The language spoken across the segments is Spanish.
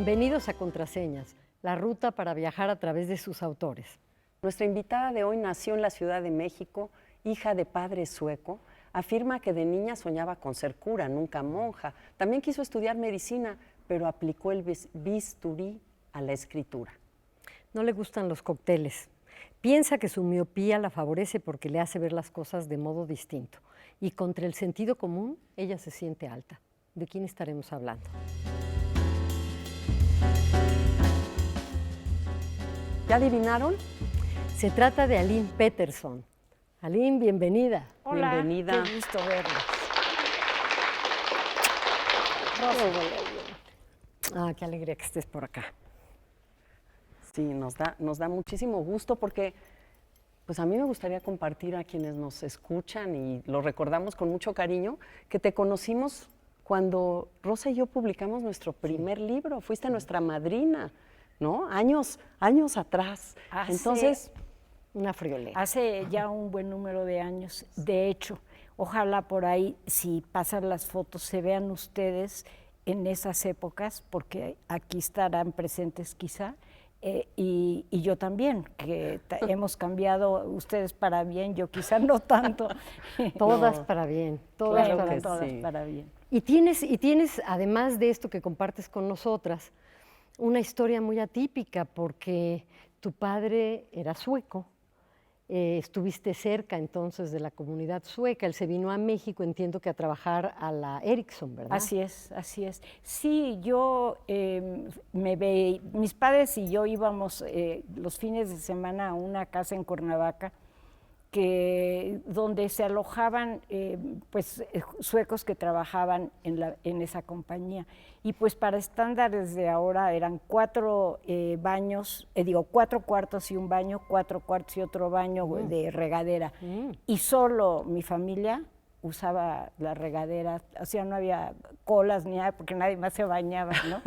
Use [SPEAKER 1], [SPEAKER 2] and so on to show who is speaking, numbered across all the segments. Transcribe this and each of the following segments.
[SPEAKER 1] Bienvenidos a Contraseñas, la ruta para viajar a través de sus autores.
[SPEAKER 2] Nuestra invitada de hoy nació en la Ciudad de México, hija de padre sueco. Afirma que de niña soñaba con ser cura, nunca monja. También quiso estudiar medicina, pero aplicó el bisturí a la escritura.
[SPEAKER 1] No le gustan los cócteles. Piensa que su miopía la favorece porque le hace ver las cosas de modo distinto. Y contra el sentido común, ella se siente alta. ¿De quién estaremos hablando?
[SPEAKER 2] ¿Ya adivinaron?
[SPEAKER 1] Se trata de Aline Peterson. Aline, bienvenida.
[SPEAKER 3] Hola,
[SPEAKER 2] Bienvenida.
[SPEAKER 3] qué gusto verla.
[SPEAKER 1] Qué alegría que estés por acá.
[SPEAKER 2] Sí, nos da muchísimo gusto porque pues a mí me gustaría compartir a quienes nos escuchan y lo recordamos con mucho cariño, que te conocimos cuando Rosa y yo publicamos nuestro primer libro. Fuiste nuestra madrina, ¿no? Años atrás. Entonces,
[SPEAKER 1] una friolera.
[SPEAKER 3] Hace ya un buen número de años. De hecho, ojalá por ahí, si pasan las fotos, se vean ustedes en esas épocas, porque aquí estarán presentes quizá, y yo también, que hemos cambiado, ustedes para bien, yo quizá no tanto.
[SPEAKER 1] Todas para bien, todas
[SPEAKER 3] Claro
[SPEAKER 1] para
[SPEAKER 3] que
[SPEAKER 1] bien.
[SPEAKER 3] todas para bien.
[SPEAKER 1] Y tienes, además de esto que compartes con nosotras, una historia muy atípica, porque tu padre era sueco, estuviste cerca entonces de la comunidad sueca, él se vino a México, entiendo que a trabajar a la Ericsson, ¿verdad?
[SPEAKER 3] Así es, así es. Sí, yo mis padres y yo íbamos los fines de semana a una casa en Cuernavaca, donde se alojaban suecos que trabajaban en esa compañía. Y pues para estándares de ahora eran 4 baños, 4 cuartos y un baño, 4 cuartos y otro baño de regadera. Y solo mi familia usaba la regadera, o sea, no había colas ni nada, porque nadie más se bañaba, ¿no?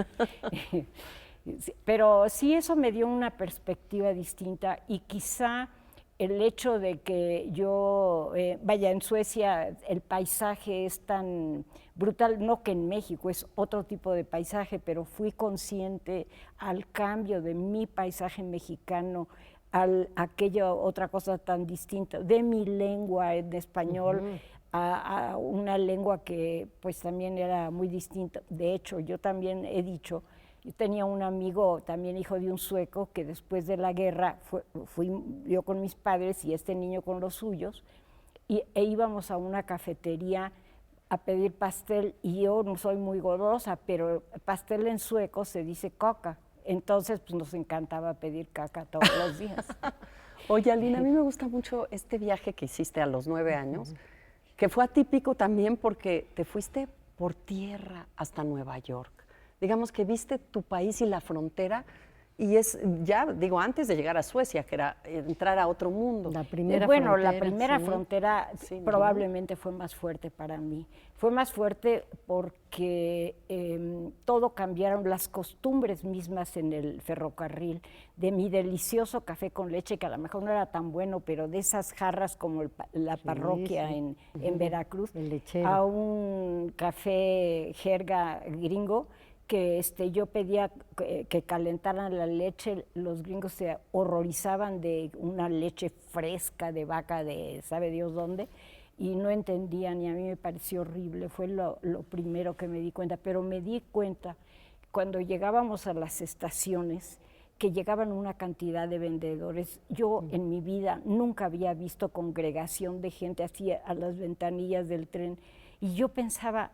[SPEAKER 3] Pero sí, eso me dio una perspectiva distinta y quizá el hecho de que yo, en Suecia el paisaje es tan brutal, no que en México, es otro tipo de paisaje, pero fui consciente al cambio de mi paisaje mexicano, aquella otra cosa tan distinta, de mi lengua en español, a una lengua que pues también era muy distinta. De hecho, yo también he dicho, yo tenía un amigo, también hijo de un sueco, que después de la guerra fui yo con mis padres y este niño con los suyos, e íbamos a una cafetería a pedir pastel, y yo no soy muy golosa, pero pastel en sueco se dice coca, entonces pues nos encantaba pedir caca todos los días.
[SPEAKER 2] oye, Aline, a mí me gusta mucho este viaje que hiciste a los 9 años, que fue atípico también porque te fuiste por tierra hasta Nueva York. Digamos que viste tu país y la frontera, y es ya, digo, antes de llegar a Suecia, que era entrar a otro mundo.
[SPEAKER 1] La primera
[SPEAKER 3] frontera
[SPEAKER 2] Sí,
[SPEAKER 3] probablemente fue más fuerte para mí. Fue más fuerte porque todo cambiaron, las costumbres mismas en el ferrocarril, de mi delicioso café con leche, que a lo mejor no era tan bueno, pero de esas jarras como la parroquia en Veracruz,
[SPEAKER 1] el lechero,
[SPEAKER 3] a un café jerga gringo, que yo pedía que calentaran la leche, los gringos se horrorizaban de una leche fresca de vaca de sabe Dios dónde, y no entendían, y a mí me pareció horrible, fue lo primero que me di cuenta, pero me di cuenta cuando llegábamos a las estaciones, que llegaban una cantidad de vendedores. Yo en mi vida nunca había visto congregación de gente así a las ventanillas del tren, y yo pensar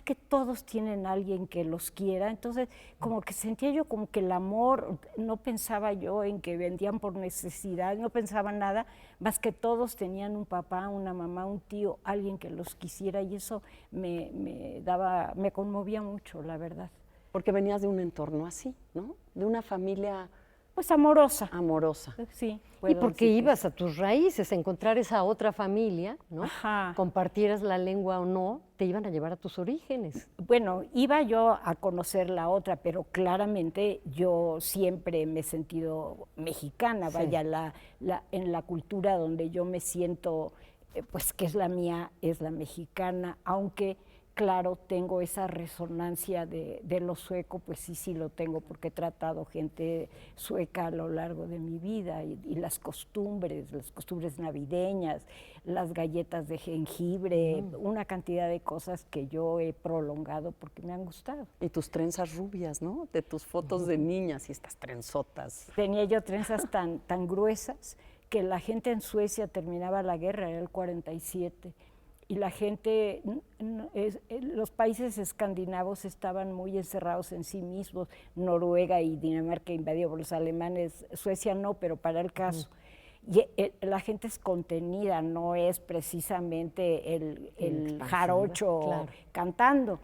[SPEAKER 3] que todos tienen a alguien que los quiera, entonces como que sentía yo como que el amor, no pensaba yo en que vendían por necesidad, no pensaba nada, más que todos tenían un papá, una mamá, un tío, alguien que los quisiera, y eso me conmovía mucho, la verdad.
[SPEAKER 2] Porque venías de un entorno así, ¿no? De una familia
[SPEAKER 3] Pues amorosa.
[SPEAKER 2] amorosa.
[SPEAKER 3] Sí.
[SPEAKER 1] Y porque ibas a tus raíces, a encontrar esa otra familia, ¿no?
[SPEAKER 3] Ajá.
[SPEAKER 1] Compartieras la lengua o no, te iban a llevar a tus orígenes.
[SPEAKER 3] Bueno, iba yo a conocer la otra, pero claramente yo siempre me he sentido mexicana,
[SPEAKER 1] Sí.
[SPEAKER 3] vaya, en la cultura donde yo me siento, pues que es la mía, es la mexicana, aunque claro, tengo esa resonancia de lo sueco, pues sí lo tengo, porque he tratado gente sueca a lo largo de mi vida, y las costumbres navideñas, las galletas de jengibre, una cantidad de cosas que yo he prolongado porque me han gustado.
[SPEAKER 2] Y tus trenzas rubias, ¿no? De tus fotos de niñas y estas trenzotas.
[SPEAKER 3] Tenía yo trenzas tan gruesas que la gente en Suecia terminaba la guerra, era el 47, y la gente, los países escandinavos estaban muy encerrados en sí mismos, Noruega y Dinamarca invadido por los alemanes, Suecia no, pero para el caso. Y la gente es contenida, no es precisamente el jarocho cantando.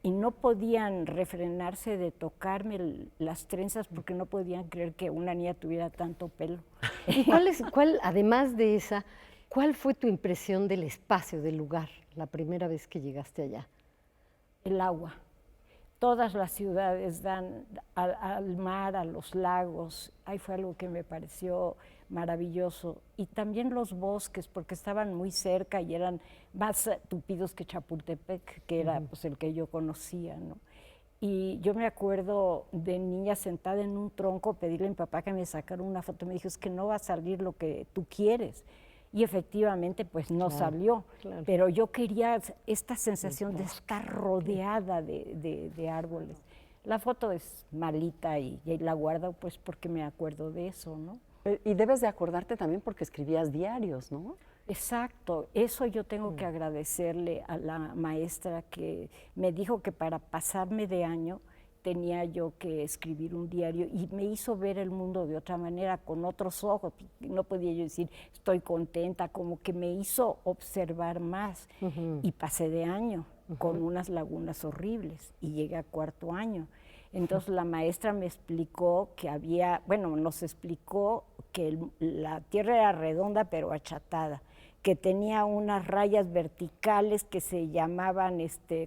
[SPEAKER 3] Y no podían refrenarse de tocarme las trenzas porque no podían creer que una niña tuviera tanto pelo.
[SPEAKER 1] ¿Y además de esa, cuál fue tu impresión del espacio, del lugar, la primera vez que llegaste allá?
[SPEAKER 3] El agua. Todas las ciudades dan al mar, a los lagos. Ahí fue algo que me pareció maravilloso. Y también los bosques, porque estaban muy cerca y eran más tupidos que Chapultepec, que era pues, el que yo conocía, ¿no? Y yo me acuerdo de niña sentada en un tronco, pedirle a mi papá que me sacara una foto. Me dijo, es que no va a salir lo que tú quieres. Y efectivamente, pues no salió. Claro. Pero yo quería esta sensación de estar rodeada de árboles. La foto es malita y la guardo pues porque me acuerdo de eso, ¿no?
[SPEAKER 2] Y debes de acordarte también porque escribías diarios, ¿no?
[SPEAKER 3] Exacto, eso yo tengo que agradecerle a la maestra que me dijo que para pasarme de año tenía yo que escribir un diario y me hizo ver el mundo de otra manera, con otros ojos. No podía yo decir estoy contenta, como que me hizo observar más. Y pasé de año con unas lagunas horribles y llegué a cuarto año. Entonces la maestra me explicó que nos explicó que la Tierra era redonda pero achatada, que tenía unas rayas verticales que se llamaban,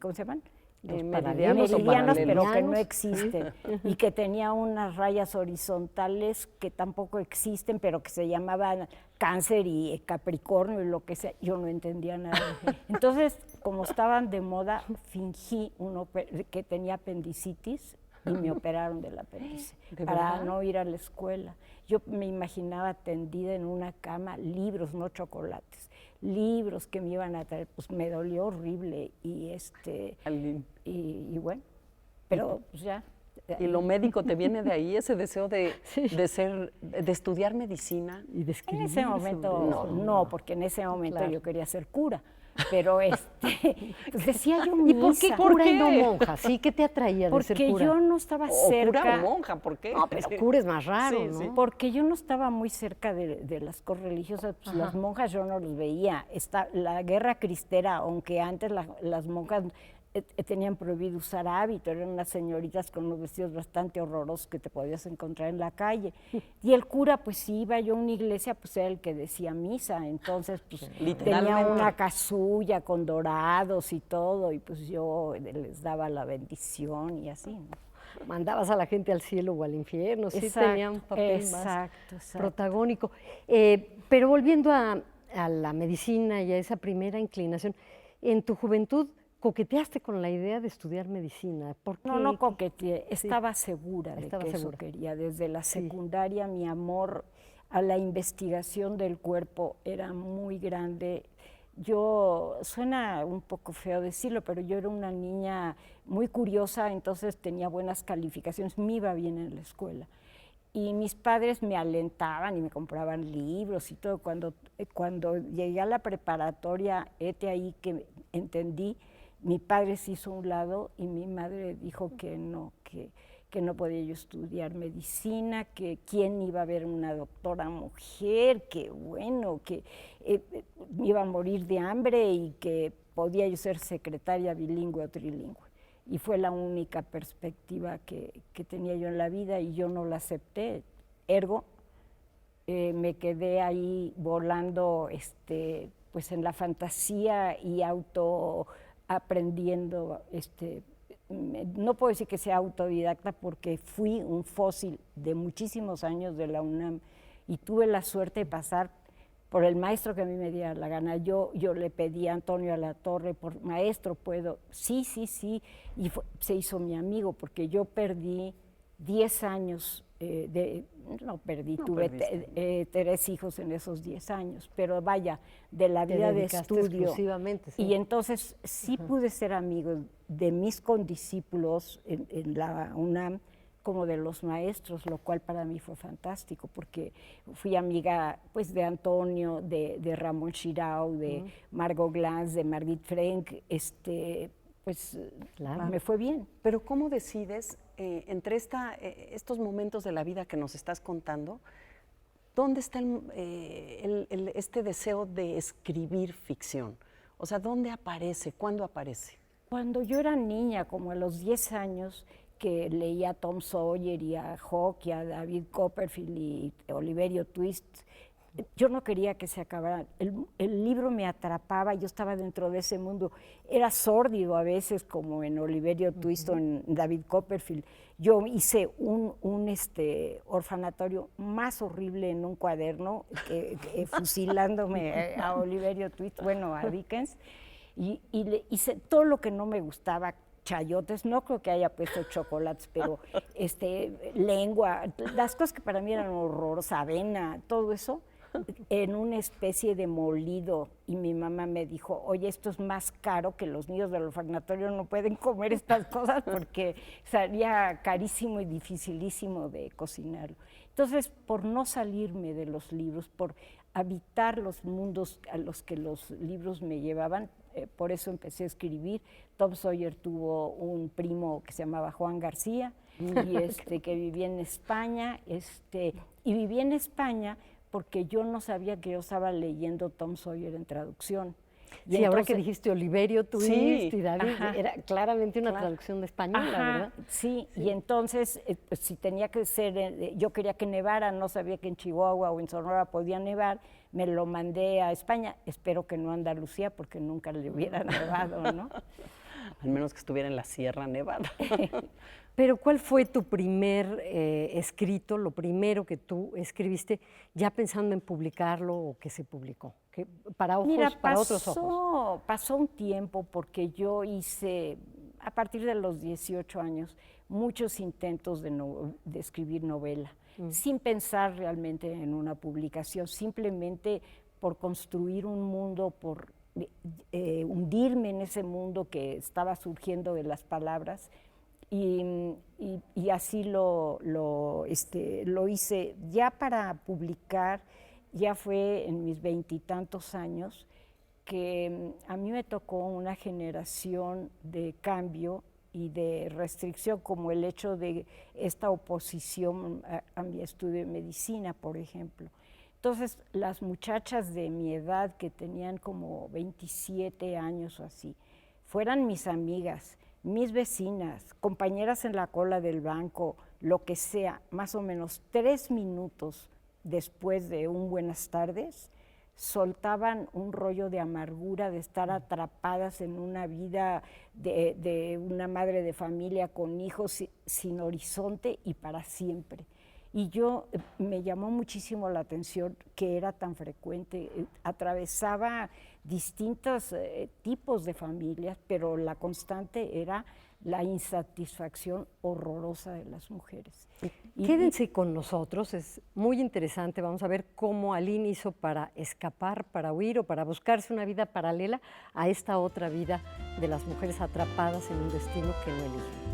[SPEAKER 3] ¿cómo se llaman? Meridianos, pero que no existen, y que tenía unas rayas horizontales que tampoco existen, pero que se llamaban Cáncer y Capricornio y lo que sea. Yo no entendía nada. Entonces, como estaban de moda, fingí que tenía apendicitis y me operaron del apéndice para no ir a la escuela. Yo me imaginaba tendida en una cama, libros, no chocolates, libros que me iban a traer, pues me dolió horrible y bueno, pero pues ya.
[SPEAKER 2] ¿Y lo médico te viene de ahí, ese deseo de estudiar medicina?
[SPEAKER 1] Y de escribir.
[SPEAKER 3] En ese momento no, porque en ese momento yo quería ser cura. Pero pues decía yo misa.
[SPEAKER 1] ¿Y por qué cura y no monja? ¿Sí? ¿Qué te atraía de ser cura?
[SPEAKER 3] Porque yo no estaba cerca.
[SPEAKER 2] ¿Cura o monja? ¿Por qué?
[SPEAKER 1] No, pero cura es más raro, ¿no?
[SPEAKER 2] Sí.
[SPEAKER 3] Porque yo no estaba muy cerca de las cosas religiosas. Pues las monjas yo no los veía. La guerra cristera, aunque antes las monjas tenían prohibido usar hábito, eran unas señoritas con unos vestidos bastante horrorosos que te podías encontrar en la calle. Y el cura, pues si iba yo a una iglesia, pues era el que decía misa, entonces pues tenía una casulla con dorados y todo, y pues yo les daba la bendición y así, ¿no?
[SPEAKER 1] Mandabas a la gente al cielo o al infierno, sí tenía un papel más protagónico. Pero volviendo a la medicina y a esa primera inclinación, en tu juventud, ¿coqueteaste con la idea de estudiar medicina? ¿Por qué?
[SPEAKER 3] No coqueteé, estaba segura de que eso quería. Desde la secundaria mi amor a la investigación del cuerpo era muy grande. Suena un poco feo decirlo, pero yo era una niña muy curiosa, entonces tenía buenas calificaciones, me iba bien en la escuela. Y mis padres me alentaban y me compraban libros y todo. Cuando llegué a la preparatoria, ahí que entendí. Mi padre se hizo a un lado y mi madre dijo que no podía yo estudiar medicina, que quién iba a ver una doctora mujer, que bueno, que me iba a morir de hambre y que podía yo ser secretaria bilingüe o trilingüe. Y fue la única perspectiva que tenía yo en la vida y yo no la acepté. Ergo, me quedé ahí volando pues en la fantasía y aprendiendo, no puedo decir que sea autodidacta porque fui un fósil de muchísimos años de la UNAM y tuve la suerte de pasar por el maestro que a mí me diera la gana. Yo le pedí a Antonio Alatorre, por maestro, puedo, sí, y se hizo mi amigo, porque yo perdí 10 años, tuve 3 hijos en esos 10 años, pero vaya, de la
[SPEAKER 1] Te
[SPEAKER 3] vida de
[SPEAKER 1] dedicaste
[SPEAKER 3] estudio.
[SPEAKER 1] exclusivamente, sí.
[SPEAKER 3] Y entonces sí pude ser amigo de mis condiscípulos en la UNAM, como de los maestros, lo cual para mí fue fantástico, porque fui amiga pues de Antonio, de Ramón Chirao, de Margot Glantz, de Margit Frank, pues
[SPEAKER 1] Claro.
[SPEAKER 3] me fue bien.
[SPEAKER 2] Pero ¿cómo decides entre estos momentos de la vida que nos estás contando, dónde está este deseo de escribir ficción? O sea, ¿dónde aparece? ¿Cuándo aparece?
[SPEAKER 3] Cuando yo era niña, como a los 10 años, que leía a Tom Sawyer y a Huck y a David Copperfield y Oliverio Twist, yo no quería que se acabara. El libro me atrapaba, yo estaba dentro de ese mundo. Era sórdido a veces, como en Oliverio Twist o en David Copperfield. Yo hice un orfanatorio más horrible en un cuaderno, fusilándome a Oliverio Twist, bueno, a Dickens, y le hice todo lo que no me gustaba, chayotes, no creo que haya puesto chocolates, pero lengua, las cosas que para mí eran horrorosas, avena, todo eso, en una especie de molido. Y mi mamá me dijo, oye, esto es más caro, que los niños del orfanatorio no pueden comer estas cosas porque sería carísimo y dificilísimo de cocinarlo. Entonces, por no salirme de los libros, por habitar los mundos a los que los libros me llevaban, por eso empecé a escribir. Tom Sawyer tuvo un primo que se llamaba Juan García, y que vivía en España, y vivía en España porque yo no sabía que yo estaba leyendo Tom Sawyer en traducción.
[SPEAKER 1] Y sí, ahora que dijiste Oliverio Twist y David,
[SPEAKER 3] ajá,
[SPEAKER 1] era claramente una traducción de español, la verdad.
[SPEAKER 3] Sí, y entonces, pues, si tenía que ser, yo quería que nevara, no sabía que en Chihuahua o en Sonora podía nevar, me lo mandé a España, espero que no a Andalucía, porque nunca le hubiera nevado, ¿no?
[SPEAKER 2] Al menos que estuviera en la Sierra Nevada.
[SPEAKER 1] Pero ¿cuál fue tu primer escrito, lo primero que tú escribiste, ya pensando en publicarlo o que se publicó? Que para ojos,
[SPEAKER 3] Mira,
[SPEAKER 1] para otros ojos.
[SPEAKER 3] pasó un tiempo, porque yo hice, a partir de los 18 años, muchos intentos de escribir novela, sin pensar realmente en una publicación, simplemente por construir un mundo, por hundirme en ese mundo que estaba surgiendo de las palabras. Y así lo hice. Ya para publicar, ya fue en mis 20 y tantos años, que a mí me tocó una generación de cambio y de restricción, como el hecho de esta oposición a mi estudio de medicina, por ejemplo. Entonces, las muchachas de mi edad, que tenían como 27 años o así, fueran mis amigas, mis vecinas, compañeras en la cola del banco, lo que sea, más o menos 3 minutos después de un buenas tardes, soltaban un rollo de amargura de estar atrapadas en una vida de una madre de familia con hijos sin horizonte y para siempre. Y me llamó muchísimo la atención que era tan frecuente. Atravesaba distintos tipos de familias, pero la constante era la insatisfacción horrorosa de las mujeres.
[SPEAKER 1] Quédense con nosotros, es muy interesante. Vamos a ver cómo Aline hizo para escapar, para huir o para buscarse una vida paralela a esta otra vida de las mujeres atrapadas en un destino que no eligen.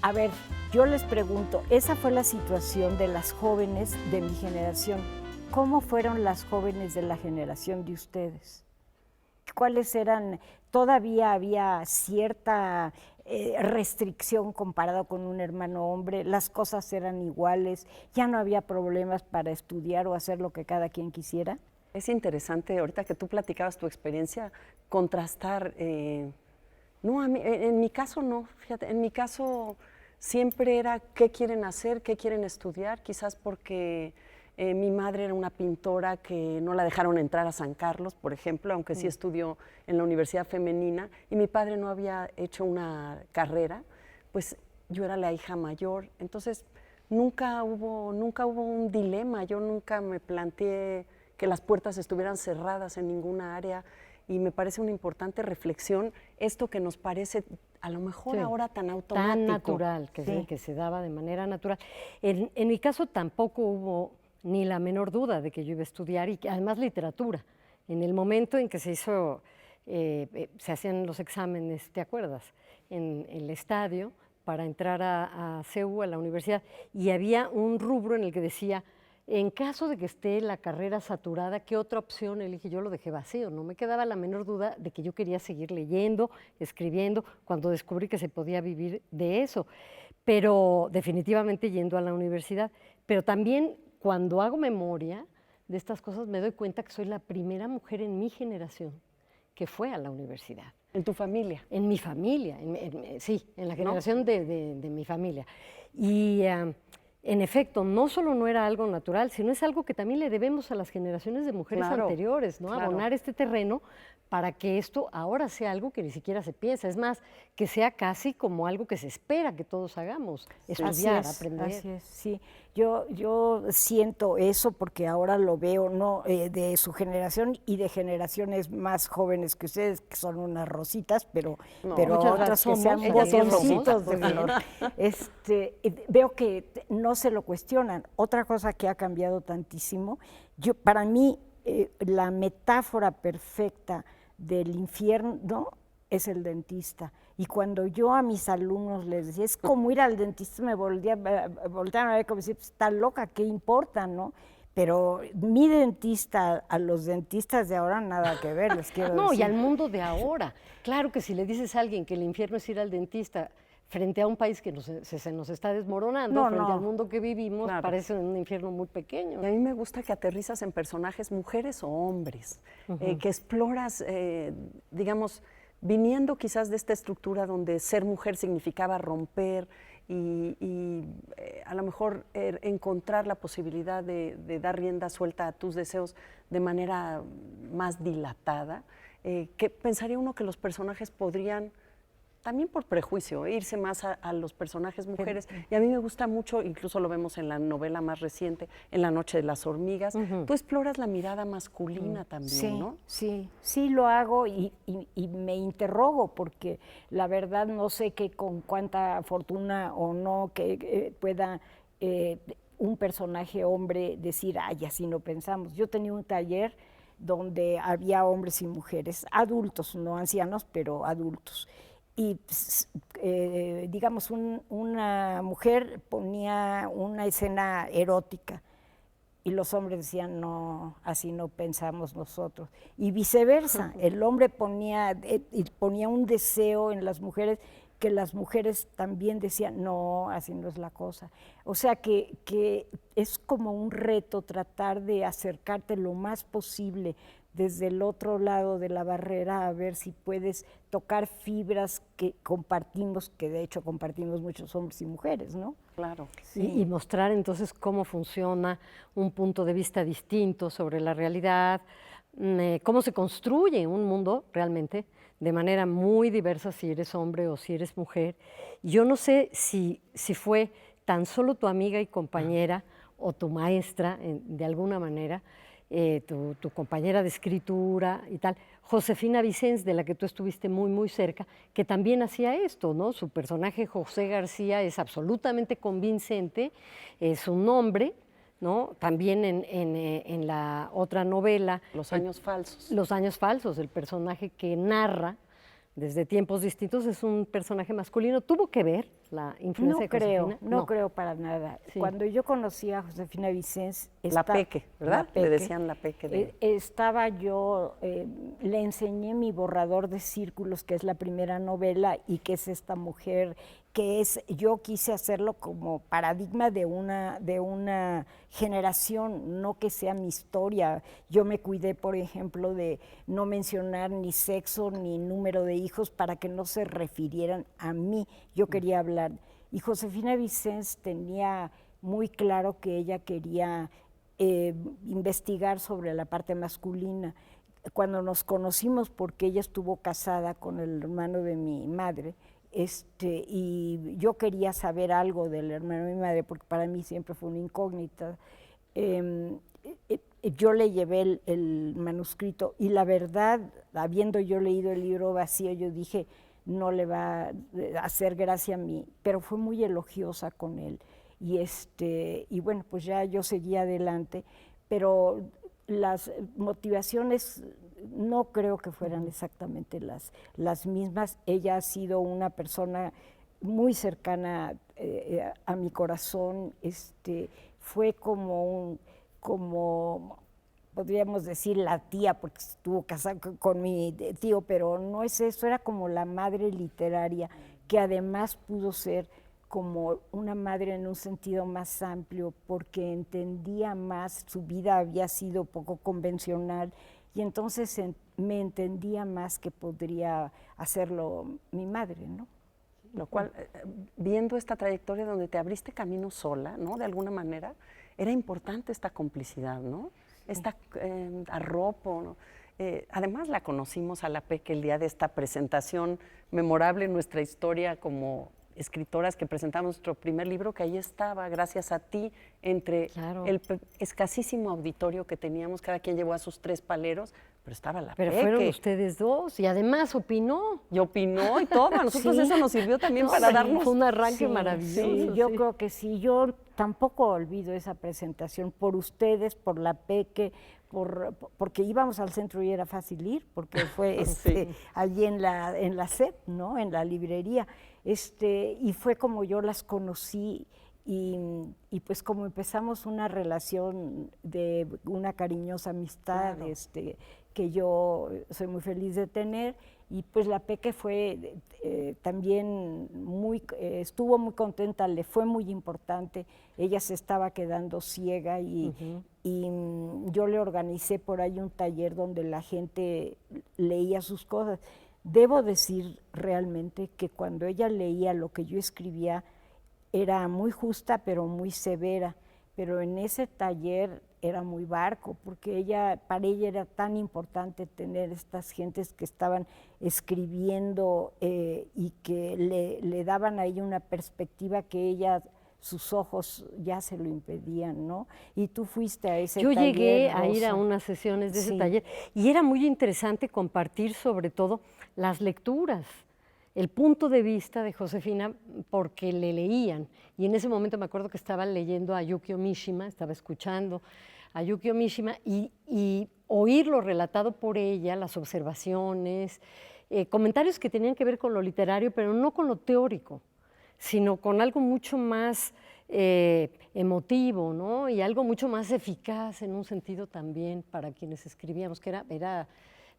[SPEAKER 3] A ver, yo les pregunto, esa fue la situación de las jóvenes de mi generación. ¿Cómo fueron las jóvenes de la generación de ustedes? ¿Cuáles eran? ¿Todavía había cierta restricción comparado con un hermano hombre? ¿Las cosas eran iguales? ¿Ya no había problemas para estudiar o hacer lo que cada quien quisiera?
[SPEAKER 2] Es interesante, ahorita que tú platicabas tu experiencia, contrastar. No, en mi caso no, fíjate, en mi caso siempre era qué quieren hacer, qué quieren estudiar, quizás porque Mi madre era una pintora que no la dejaron entrar a San Carlos, por ejemplo, aunque sí estudió en la Universidad Femenina, y mi padre no había hecho una carrera, pues yo era la hija mayor. Entonces, nunca hubo un dilema, yo nunca me planteé que las puertas estuvieran cerradas en ninguna área, y me parece una importante reflexión esto que nos parece a lo mejor
[SPEAKER 1] Sí,
[SPEAKER 2] ahora tan automático.
[SPEAKER 1] tan natural, que se daba de manera natural. En mi caso tampoco hubo ni la menor duda de que yo iba a estudiar, y que, además, literatura. En el momento en que se se hacían los exámenes, ¿te acuerdas? En el estadio para entrar a CEU, a la universidad, y había un rubro en el que decía, en caso de que esté la carrera saturada, ¿qué otra opción elige? Yo lo dejé vacío, no me quedaba la menor duda de que yo quería seguir leyendo, escribiendo, cuando descubrí que se podía vivir de eso, pero definitivamente yendo a la universidad. Pero también, cuando hago memoria de estas cosas, me doy cuenta que soy la primera mujer en mi generación que fue a la universidad.
[SPEAKER 2] ¿En tu familia?
[SPEAKER 1] En mi familia, sí, en la
[SPEAKER 2] ¿No?
[SPEAKER 1] generación de mi familia. Y en efecto, no solo no era algo natural, sino es algo que también le debemos a las generaciones de mujeres
[SPEAKER 2] Claro,
[SPEAKER 1] anteriores, ¿no?
[SPEAKER 2] claro.
[SPEAKER 1] Abonar este terreno para que esto ahora sea algo que ni siquiera se piensa. Es más, que sea casi como algo que se espera que todos hagamos, estudiar, aprender.
[SPEAKER 3] Así es, sí. Yo siento eso porque ahora lo veo, ¿no? De su generación y de generaciones más jóvenes que ustedes, que son unas rositas, pero
[SPEAKER 1] muchas
[SPEAKER 3] otras
[SPEAKER 1] gracias.
[SPEAKER 3] que sean
[SPEAKER 1] Somos, ellas son
[SPEAKER 3] botoncitos de
[SPEAKER 1] rositas,
[SPEAKER 3] color. Veo que no se lo cuestionan. Otra cosa que ha cambiado tantísimo, para mí, la metáfora perfecta del infierno es el dentista. Y cuando yo a mis alumnos les decía, es como ir al dentista, me volteaban a ver como si está loca, ¿qué importa, no? Pero mi dentista, a los dentistas de ahora nada que ver, les quiero
[SPEAKER 1] No,
[SPEAKER 3] decir.
[SPEAKER 1] y al mundo de ahora. Claro que si le dices a alguien que el infierno es ir al dentista frente a un país que se nos está desmoronando, frente al mundo que vivimos,
[SPEAKER 2] Claro.
[SPEAKER 1] parece un infierno muy pequeño.
[SPEAKER 2] Y a mí me gusta que aterrizas en personajes, mujeres o hombres, que exploras, digamos, viniendo quizás de esta estructura donde ser mujer significaba romper y a lo mejor encontrar la posibilidad de dar rienda suelta a tus deseos de manera más dilatada, que pensaría uno que los personajes podrían, también por prejuicio, irse más a los personajes mujeres. Y a mí me gusta mucho, incluso lo vemos en la novela más reciente, en La noche de las hormigas, tú exploras la mirada masculina también,
[SPEAKER 3] Sí,
[SPEAKER 2] ¿no?
[SPEAKER 3] sí lo hago y me interrogo porque la verdad no sé con cuánta fortuna o no que pueda un personaje hombre decir, ay, así no pensamos. Yo tenía un taller donde había hombres y mujeres, adultos, no ancianos, pero adultos. Y digamos, una mujer ponía una escena erótica y los hombres decían, no, así no pensamos nosotros. Y viceversa, el hombre ponía un deseo en las mujeres que las mujeres también decían, no, así no es la cosa. O sea que es como un reto tratar de acercarte lo más posible desde el otro lado de la barrera a ver si puedes tocar fibras que compartimos, que de hecho compartimos muchos hombres y mujeres, ¿no?
[SPEAKER 2] Claro.
[SPEAKER 1] Y mostrar entonces cómo funciona un punto de vista distinto sobre la realidad, cómo se construye un mundo realmente de manera muy diversa si eres hombre o si eres mujer. Yo no sé si fue tan solo tu amiga y compañera o tu maestra, de alguna manera, tu compañera de escritura y tal, Josefina Vicens, de la que tú estuviste muy, muy cerca, que también hacía esto, ¿no? Su personaje José García es absolutamente convincente, es un hombre, ¿no? También en la otra novela.
[SPEAKER 2] Los años falsos.
[SPEAKER 1] Los años falsos, el personaje que narra desde tiempos distintos es un personaje masculino. ¿Tuvo que ver la influencia de Josefina?
[SPEAKER 3] No creo para nada.
[SPEAKER 1] Sí.
[SPEAKER 3] Cuando yo conocí a Josefina Vicens...
[SPEAKER 2] La Peque, ¿verdad? Le decían la Peque.
[SPEAKER 3] Estaba yo, le enseñé mi borrador de círculos, que es la primera novela, y que es esta mujer, yo quise hacerlo como paradigma de una generación, no que sea mi historia. Yo me cuidé, por ejemplo, de no mencionar ni sexo ni número de hijos para que no se refirieran a mí. Yo quería hablar. Y Josefina Vicens tenía muy claro que ella quería investigar sobre la parte masculina. Cuando nos conocimos, porque ella estuvo casada con el hermano de mi madre, y yo quería saber algo del hermano de mi madre, porque para mí siempre fue una incógnita. Yo le llevé el manuscrito y la verdad, habiendo yo leído el libro vacío, yo dije, no le va a hacer gracia a mí, pero fue muy elogiosa con él. Y bueno, pues ya yo seguí adelante, pero las motivaciones no creo que fueran exactamente las mismas. Ella ha sido una persona muy cercana a mi corazón, fue como podríamos decir la tía, porque estuvo casada con mi tío, pero no es eso, era como la madre literaria, que además pudo ser como una madre en un sentido más amplio, porque entendía más, su vida había sido poco convencional, y entonces me entendía más que podría hacerlo mi madre, ¿no?
[SPEAKER 2] Lo cual, viendo esta trayectoria donde te abriste camino sola, ¿no? De alguna manera, era importante esta complicidad, ¿no? Esta arropo, ¿no? Además la conocimos a la Peque el día de esta presentación memorable en nuestra historia como escritoras que presentamos nuestro primer libro, que ahí estaba, gracias a ti, entre el escasísimo auditorio que teníamos, cada quien llevó a sus 3 paleros, pero estaba la
[SPEAKER 1] Pero
[SPEAKER 2] Peque.
[SPEAKER 1] fueron ustedes dos y además opinó.
[SPEAKER 2] Y opinó y todo, a nosotros eso nos sirvió también para darnos...
[SPEAKER 1] Fue un arranque maravilloso.
[SPEAKER 3] Sí, yo creo que sí, yo tampoco olvido esa presentación por ustedes, por la Peque, porque íbamos al centro y era fácil ir, porque fue allí en la SEP, ¿no? En la librería, y fue como yo las conocí. Y pues como empezamos una relación de una cariñosa amistad, claro, que yo soy muy feliz de tener, y pues la Peque fue también estuvo muy contenta, le fue muy importante, ella se estaba quedando ciega y yo le organicé por ahí un taller donde la gente leía sus cosas. Debo decir realmente que cuando ella leía lo que yo escribía, era muy justa, pero muy severa, pero en ese taller era muy barco, porque para ella era tan importante tener estas gentes que estaban escribiendo y que le daban ahí una perspectiva que ella, sus ojos ya se lo impedían, ¿no? Y tú fuiste a ese taller,
[SPEAKER 1] Yo llegué
[SPEAKER 3] Rosa,
[SPEAKER 1] a ir a unas sesiones de ese taller y era muy interesante compartir sobre todo las lecturas, el punto de vista de Josefina, porque le leían. Y en ese momento me acuerdo que estaba leyendo a Yukio Mishima, estaba escuchando a Yukio Mishima y oírlo relatado por ella, las observaciones, comentarios que tenían que ver con lo literario, pero no con lo teórico, sino con algo mucho más emotivo, ¿no? Y algo mucho más eficaz en un sentido también para quienes escribíamos, que era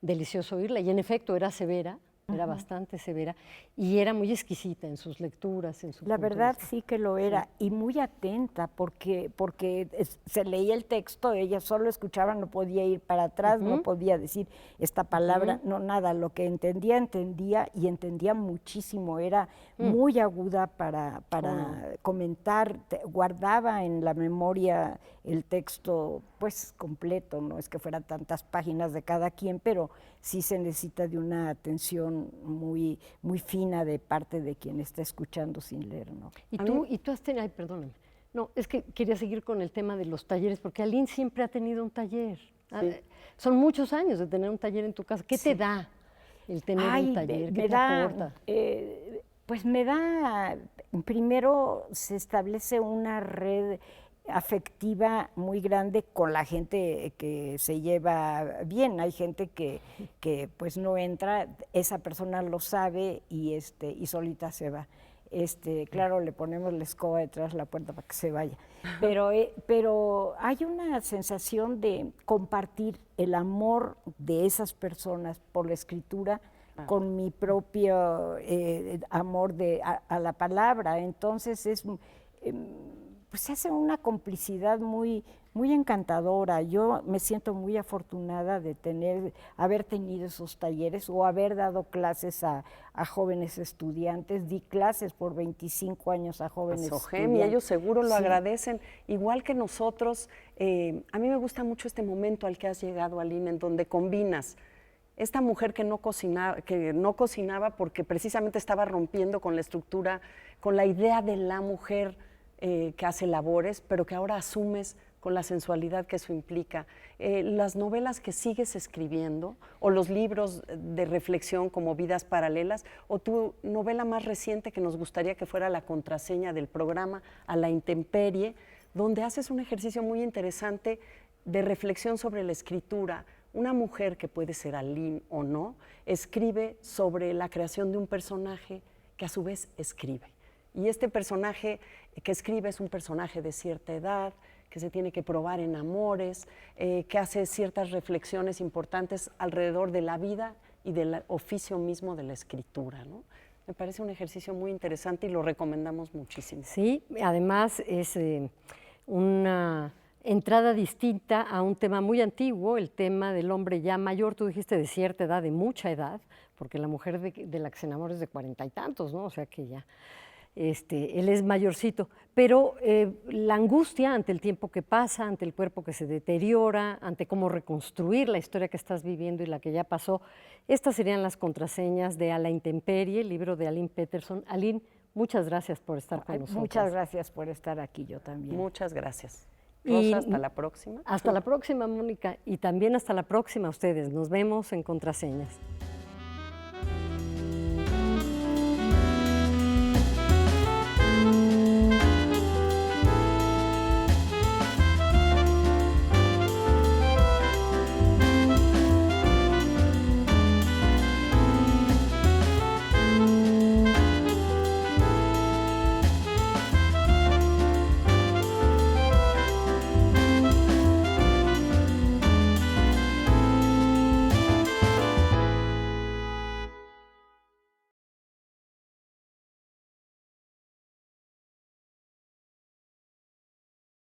[SPEAKER 1] delicioso oírla. Y en efecto era severa, era bastante severa y era muy exquisita en sus lecturas, en su
[SPEAKER 3] La verdad sí que lo era, y muy atenta, porque se leía el texto, ella solo escuchaba, no podía ir para atrás, no podía decir esta palabra, no nada, lo que entendía y entendía muchísimo, era muy aguda para comentar, guardaba en la memoria el texto pues completo, no es que fueran tantas páginas de cada quien, pero sí se necesita de una atención muy, muy fina de parte de quien está escuchando sin leer, ¿no?
[SPEAKER 1] Y tú has tenido, ay, perdóname, no, es que quería seguir con el tema de los talleres, porque Aline siempre ha tenido un taller. Sí. Son muchos años de tener un taller en tu casa. ¿Qué te da el tener un taller? ¿Qué te aporta?
[SPEAKER 3] Pues me da, primero se establece una red afectiva muy grande con la gente que se lleva bien. Hay gente que pues no entra, esa persona lo sabe y solita se va. Claro, le ponemos la escoba detrás de la puerta para que se vaya. Pero hay una sensación de compartir el amor de esas personas por la escritura con mi propio amor a la palabra. Entonces pues se hace una complicidad muy, muy encantadora. Yo me siento muy afortunada de haber tenido esos talleres o haber dado clases a jóvenes estudiantes. Di clases por 25 años a jóvenes
[SPEAKER 2] Sogem, y
[SPEAKER 3] estudiantes.
[SPEAKER 2] ellos seguro lo
[SPEAKER 3] Sí.
[SPEAKER 2] agradecen, igual que nosotros. A mí me gusta mucho este momento al que has llegado, Aline, en donde combinas esta mujer que no cocinaba porque precisamente estaba rompiendo con la estructura, con la idea de la mujer que hace labores, pero que ahora asumes con la sensualidad que eso implica. Las novelas que sigues escribiendo, o los libros de reflexión como Vidas Paralelas, o tu novela más reciente que nos gustaría que fuera la contraseña del programa, A la Intemperie, donde haces un ejercicio muy interesante de reflexión sobre la escritura. Una mujer, que puede ser Aline o no, escribe sobre la creación de un personaje que a su vez escribe. Y este personaje que escribe es un personaje de cierta edad, que se tiene que probar en amores, que hace ciertas reflexiones importantes alrededor de la vida y del oficio mismo de la escritura, ¿no? Me parece un ejercicio muy interesante y lo recomendamos muchísimo.
[SPEAKER 1] Sí, además es una entrada distinta a un tema muy antiguo, el tema del hombre ya mayor. Tú dijiste de cierta edad, de mucha edad, porque la mujer de la que se enamora es de 40 y tantos, ¿no? O sea que ya él es mayorcito. Pero la angustia ante el tiempo que pasa, ante el cuerpo que se deteriora, ante cómo reconstruir la historia que estás viviendo y la que ya pasó, estas serían las contraseñas de A la Intemperie, el libro de Aline Peterson. Aline, muchas gracias por estar con nosotros.
[SPEAKER 3] Muchas gracias por estar aquí, yo también.
[SPEAKER 2] Muchas gracias.
[SPEAKER 1] Y
[SPEAKER 2] Rosa, hasta la próxima.
[SPEAKER 1] Hasta la próxima, Mónica. Y también hasta la próxima a ustedes. Nos vemos en Contraseñas.